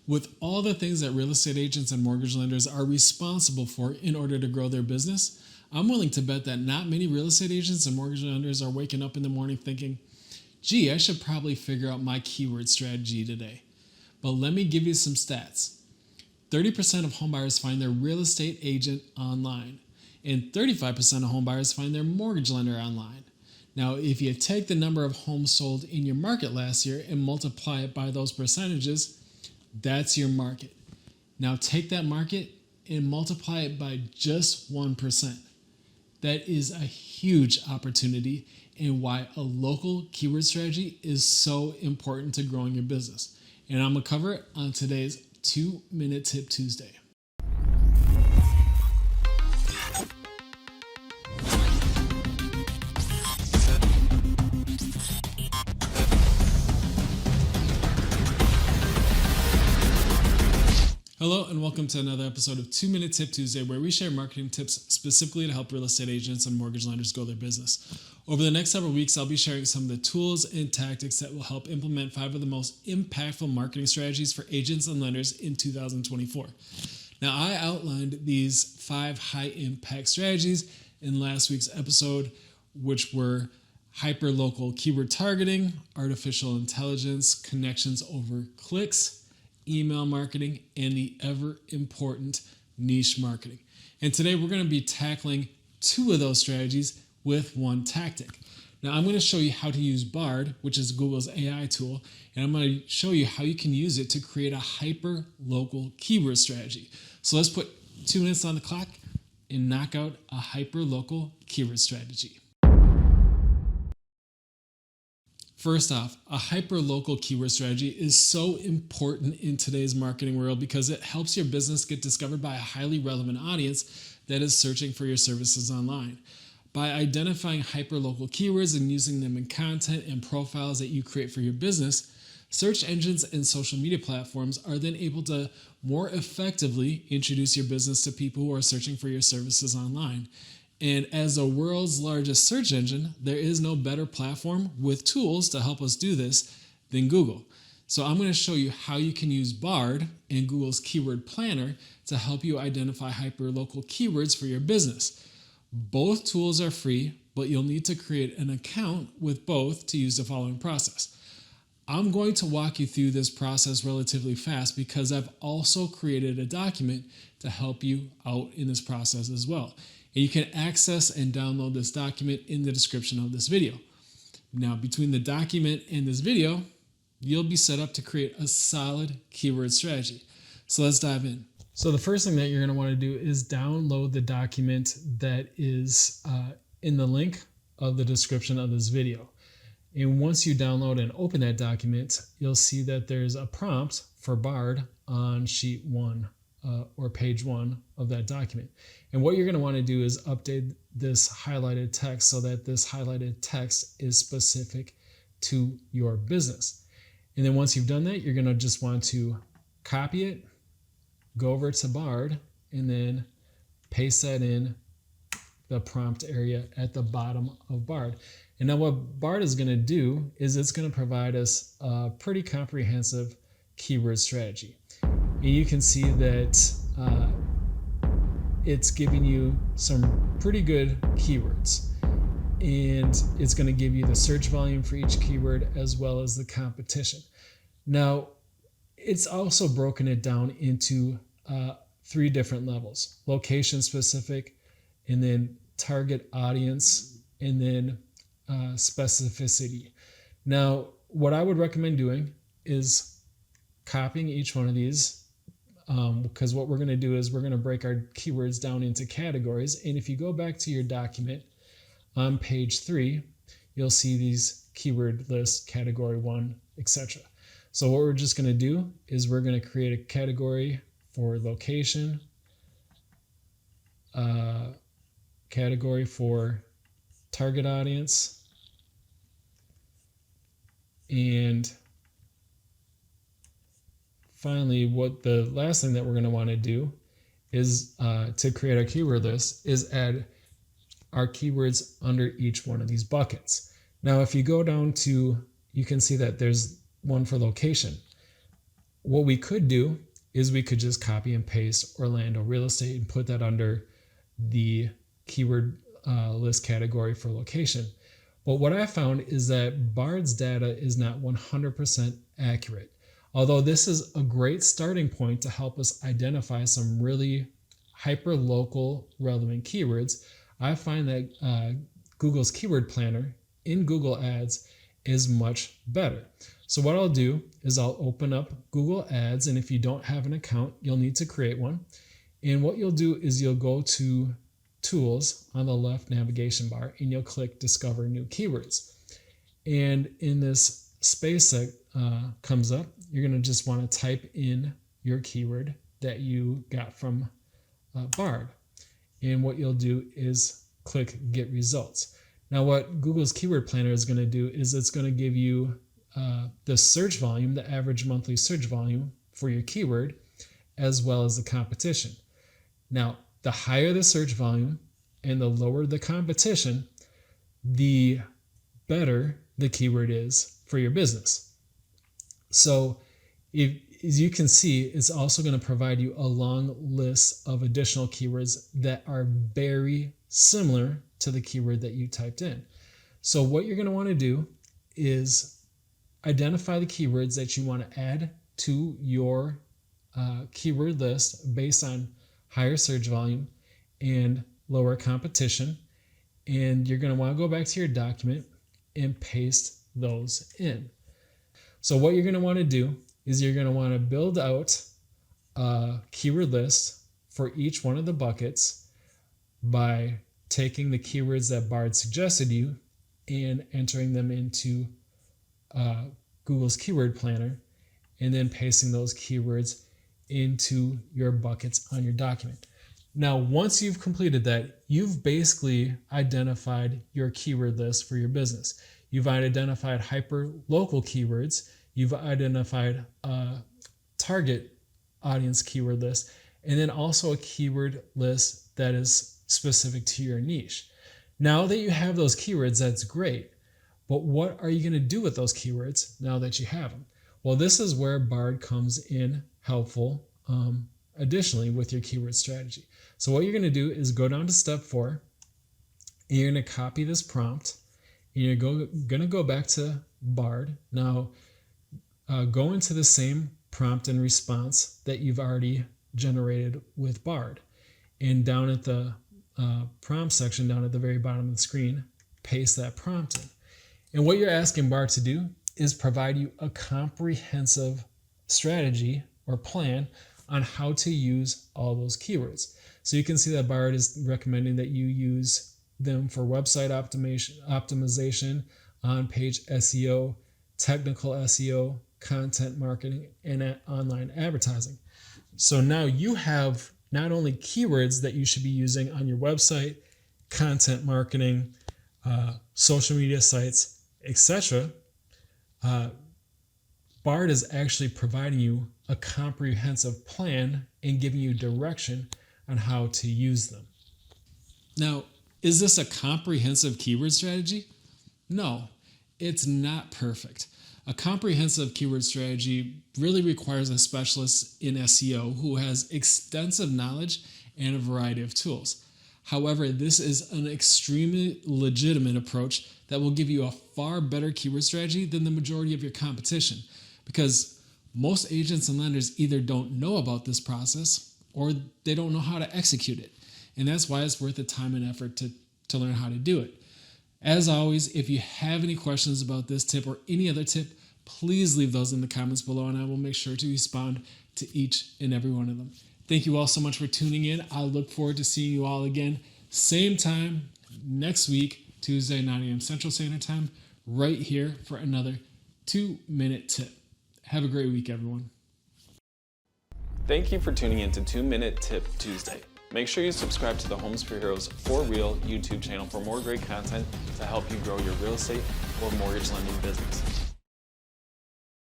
With all the things that real estate agents and mortgage lenders are responsible for in order to grow their business, I'm willing to bet that not many real estate agents and mortgage lenders are waking up in the morning thinking, gee, I should probably figure out my keyword strategy today. But let me give you some stats. 30% of homebuyers find their real estate agent online, and 35% of homebuyers find their mortgage lender online. Now, if you take the number of homes sold in your market last year and multiply it by those percentages, that's your market. Now take that market and multiply it by just 1%. That is a huge opportunity and why a local keyword strategy is so important to growing your business. And I'm going to cover it on today's 2-Minute Tip Tuesday. Hello and welcome to another episode of 2-Minute Tip Tuesday, where we share marketing tips specifically to help real estate agents and mortgage lenders grow their business. Over the next several weeks, I'll be sharing some of the tools and tactics that will help implement 5 of the most impactful marketing strategies for agents and lenders in 2024. Now, I outlined these 5 high-impact strategies in last week's episode, which were hyper-local keyword targeting, artificial intelligence, connections over clicks, email marketing, and the ever-important niche marketing. And today we're going to be tackling 2 of those strategies with 1 tactic. Now I'm going to show you how to use Bard, which is Google's AI tool, and I'm going to show you how you can use it to create a hyper-local keyword strategy. So let's put 2 minutes on the clock and knock out a hyper-local keyword strategy. First off, a hyper-local keyword strategy is so important in today's marketing world because it helps your business get discovered by a highly relevant audience that is searching for your services online. By identifying hyper-local keywords and using them in content and profiles that you create for your business, search engines and social media platforms are then able to more effectively introduce your business to people who are searching for your services online. And as the world's largest search engine, there is no better platform with tools to help us do this than Google. So I'm going to show you how you can use Bard and Google's Keyword Planner to help you identify hyperlocal keywords for your business. Both tools are free, but you'll need to create an account with both to use the following process. I'm going to walk you through this process relatively fast because I've also created a document to help you out in this process as well. And you can access and download this document in the description of this video. Now, between the document and this video, you'll be set up to create a solid keyword strategy. So let's dive in. So the first thing that you're going to want to do is download the document that is in the link of the description of this video. And once you download and open that document, you'll see that there's a prompt for Bard on sheet 1. Or page 1 of that document. And what you're going to want to do is update this highlighted text so that this highlighted text is specific to your business. And then once you've done that, you're going to just want to copy it, go over to Bard, and then paste that in the prompt area at the bottom of Bard. And now what Bard is going to do is it's going to provide us a pretty comprehensive keyword strategy. And you can see that it's giving you some pretty good keywords. And it's going to give you the search volume for each keyword as well as the competition. Now, it's also broken it down into 3 different levels: location specific, and then target audience, and then specificity. Now, what I would recommend doing is copying each one of these, because what we're going to do is we're going to break our keywords down into categories. And if you go back to your document on page 3, you'll see these keyword lists, category 1, etc. So what we're just going to do is we're going to create a category for location, category for target audience, and finally, what the last thing that we're going to want to do is to create our keyword list is add our keywords under each one of these buckets. Now, if you go down to, you can see that there's one for location. what we could do is we could just copy and paste Orlando real estate and put that under the keyword list category for location. But what I found is that Bard's data is not 100% accurate. Although this is a great starting point to help us identify some really hyper-local relevant keywords, I find that Google's keyword planner in Google Ads is much better. So what I'll do is I'll open up Google Ads, and if you don't have an account, you'll need to create one. And what you'll do is you'll go to Tools on the left navigation bar, and you'll click Discover New Keywords. And in this space that comes up, you're going to just want to type in your keyword that you got from Bard. And what you'll do is click Get Results. Now what Google's Keyword Planner is going to do is it's going to give you the search volume, the average monthly search volume for your keyword, as well as the competition. Now, the higher the search volume and the lower the competition, the better the keyword is for your business. So as you can see, it's also going to provide you a long list of additional keywords that are very similar to the keyword that you typed in. So what you're going to want to do is identify the keywords that you want to add to your keyword list based on higher search volume and lower competition. And you're going to want to go back to your document and paste those in. So what you're going to want to do is you're going to want to build out a keyword list for each one of the buckets by taking the keywords that Bard suggested you and entering them into Google's Keyword Planner, and then pasting those keywords into your buckets on your document. Now, once you've completed that, you've basically identified your keyword list for your business. You've identified hyper-local keywords. You've identified a target audience keyword list, and then also a keyword list that is specific to your niche. Now that you have those keywords, that's great. But what are you going to do with those keywords now that you have them? Well, this is where Bard comes in helpful additionally with your keyword strategy. So what you're going to do is go down to step 4, and you're going to copy this prompt, and you're going to go back to Bard. Now, go into the same prompt and response that you've already generated with Bard. And down at the prompt section, down at the very bottom of the screen, paste that prompt in. And what you're asking Bard to do is provide you a comprehensive strategy or plan on how to use all those keywords. So you can see that Bard is recommending that you use them for website optimization, on-page SEO, technical SEO, content marketing, and online advertising. So now you have not only keywords that you should be using on your website, content marketing, social media sites, etc. Bard is actually providing you a comprehensive plan and giving you direction on how to use them. Now, is this a comprehensive keyword strategy? No, it's not perfect. A comprehensive keyword strategy really requires a specialist in SEO who has extensive knowledge and a variety of tools. However, this is an extremely legitimate approach that will give you a far better keyword strategy than the majority of your competition, because most agents and lenders either don't know about this process or they don't know how to execute it. And that's why it's worth the time and effort to learn how to do it. As always, if you have any questions about this tip or any other tip, please leave those in the comments below, and I will make sure to respond to each and every one of them. Thank you all so much for tuning in. I look forward to seeing you all again, same time next week, Tuesday, 9 a.m. Central Standard Time, right here for another 2-minute tip. Have a great week, everyone. Thank you for tuning in to 2-Minute Tip Tuesday. Make sure you subscribe to the Homes for Heroes For Real YouTube channel for more great content to help you grow your real estate or mortgage lending business.